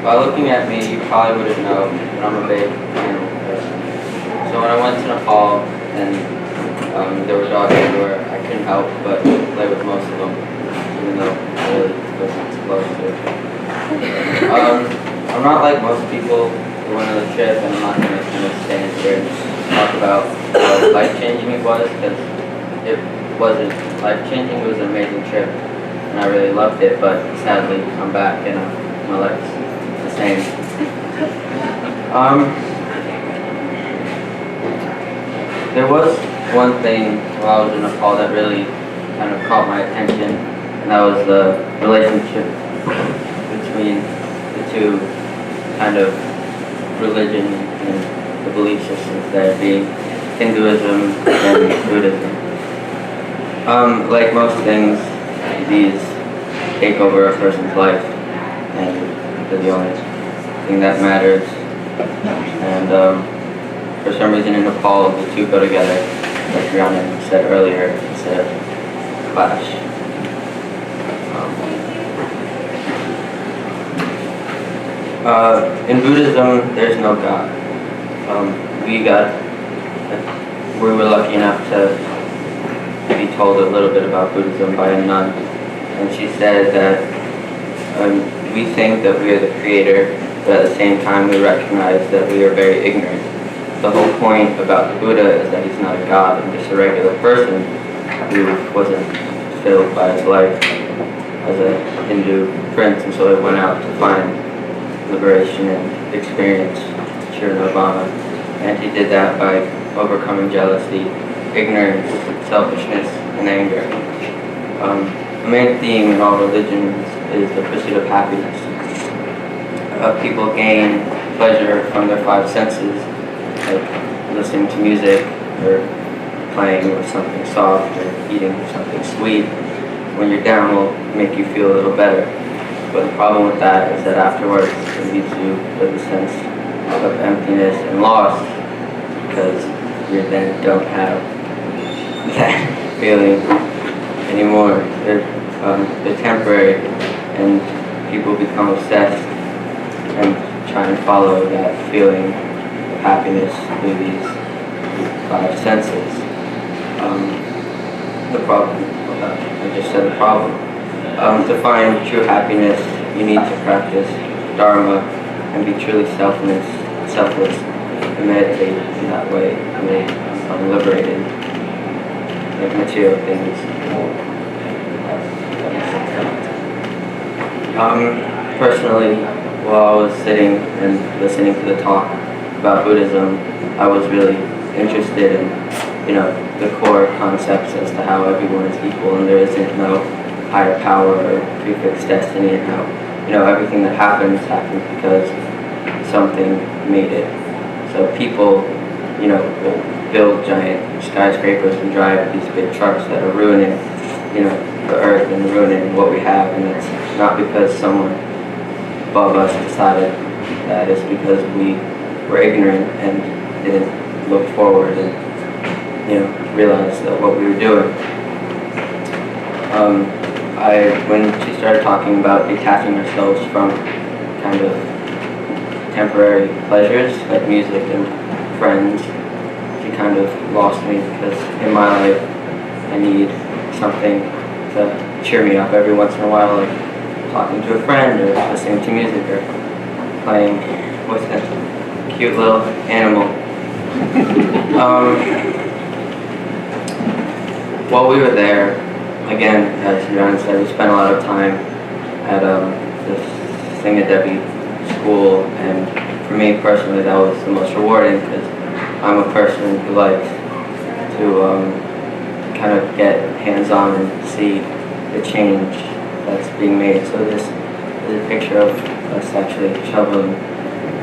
by looking at me, you probably wouldn't know, but I'm a big animal person. So when I went to Nepal and there were dogs everywhere, I couldn't help but play with most of them, even though I really wasn't supposed to. I'm not like most people who went on the trip, and I'm not going to kind of stand here and talk about how life-changing it was, because it wasn't life-changing. It was an amazing trip, and I really loved it, but sadly, I'm back and my life's the same. There was one thing while I was in Nepal that really kind of caught my attention, and that was the relationship between the two kind of religion and the belief systems there, being Hinduism and Buddhism. Like most things, these take over a person's life, and they're the only thing that matters. And for some reason in Nepal, the two go together, like Rihanna said earlier, instead of clash. In Buddhism, there's no God. We were lucky enough to be told a little bit about Buddhism by a nun, and she said that we think that we are the creator, but at the same time we recognize that we are very ignorant. The whole point about the Buddha is that he's not a god, and just a regular person who wasn't filled by his life as a Hindu prince, and so he went out to find liberation and experience pure nirvana. And he did that by overcoming jealousy, ignorance, selfishness, and anger. The main theme in all religions is the pursuit of happiness. People gain pleasure from their five senses, like listening to music, or playing with something soft, or eating something sweet. When you're down, will make you feel a little better. But the problem with that is that afterwards it leaves you with a sense of emptiness and loss, because you then don't have that feeling anymore. They're temporary, and people become obsessed and try and follow that feeling of happiness through these five senses. The problem, I just said the problem. To find true happiness, you need to practice Dharma and be truly selfless, and meditate in that way, and become liberated, like material things. Personally, while I was sitting and listening to the talk about Buddhism, I was really interested in, the core concepts as to how everyone is equal and there isn't no higher power or prefixed destiny, and how, everything that happens because something made it. So people, will build giant skyscrapers and drive these big trucks that are ruining, the earth and ruining what we have, and it's not because someone above us decided that. It's because we were ignorant and didn't look forward and, realize that what we were doing. When she started talking about detaching ourselves from kind of temporary pleasures like music and friends, she kind of lost me, because in my life I need something to cheer me up every once in a while, like talking to a friend or listening to music or playing with a cute little animal. While we were there, again, as Jan said, we spent a lot of time at this Singadevi school, and for me personally that was the most rewarding, because I'm a person who likes to kind of get hands-on and see the change that's being made. So this is a picture of us actually shoveling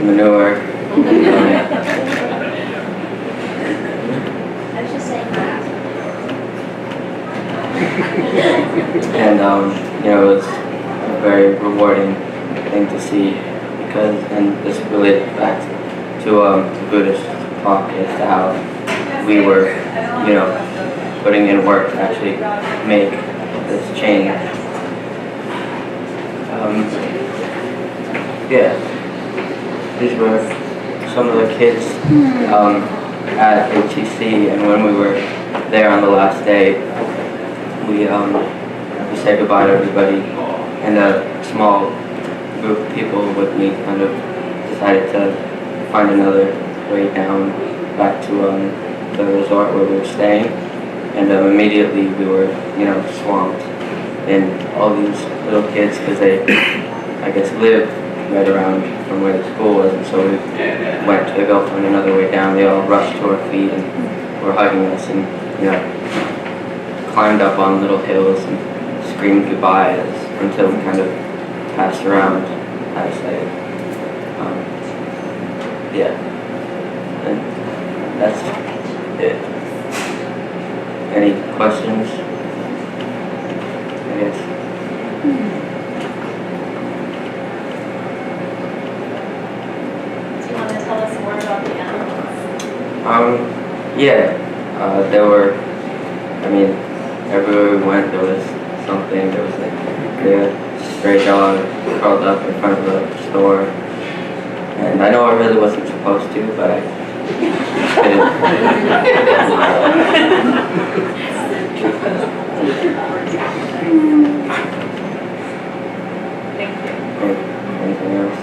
manure. And it was a very rewarding thing to see, because, and this related back to the Buddhist talk, as to how we were, putting in work to actually make this change. Yeah, these were some of the kids at HEC, and when we were there on the last day, we said goodbye to everybody, and a small group of people with me kind of decided to find another way down back to the resort where we were staying, and immediately we were, swamped, and all these little kids, because they, I guess, lived right around from where the school was, and so we went to go find another way down. They all rushed to our feet and were hugging us, and climbed up on little hills and screamed goodbyes until we kind of passed around out of sight. And that's it. Any questions? I guess. Do you want to tell us more about the animals? There were, everywhere we went there was something. There was like the stray dog curled up in front of the store. And I know I really wasn't supposed to, but I did. Thank you. Anything else?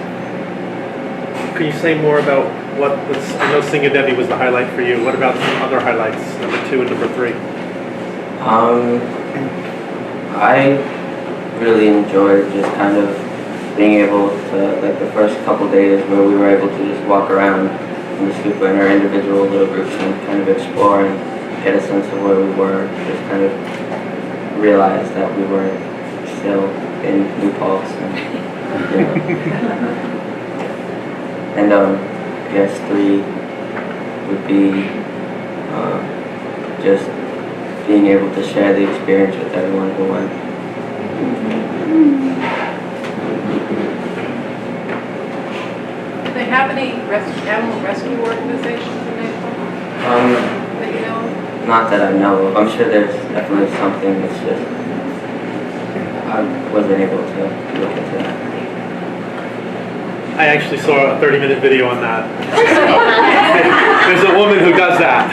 Can you say more about what was, I know Sing and Debbie was the highlight for you. What about some other highlights, number 2 and number 3? I really enjoyed just kind of being able to, like the first couple days where we were able to just walk around in the stupa in our individual little groups and kind of explore and get a sense of where we were, just kind of realize that we weren't still in New Paltz. And I guess 3 would be just being able to share the experience with everyone who went. Do they have any animal rescue organizations in Naples that you know? Not that I know of. I'm sure there's definitely something. It's just I wasn't able to look into that. I actually saw a 30-minute video on that. There's a woman who does that.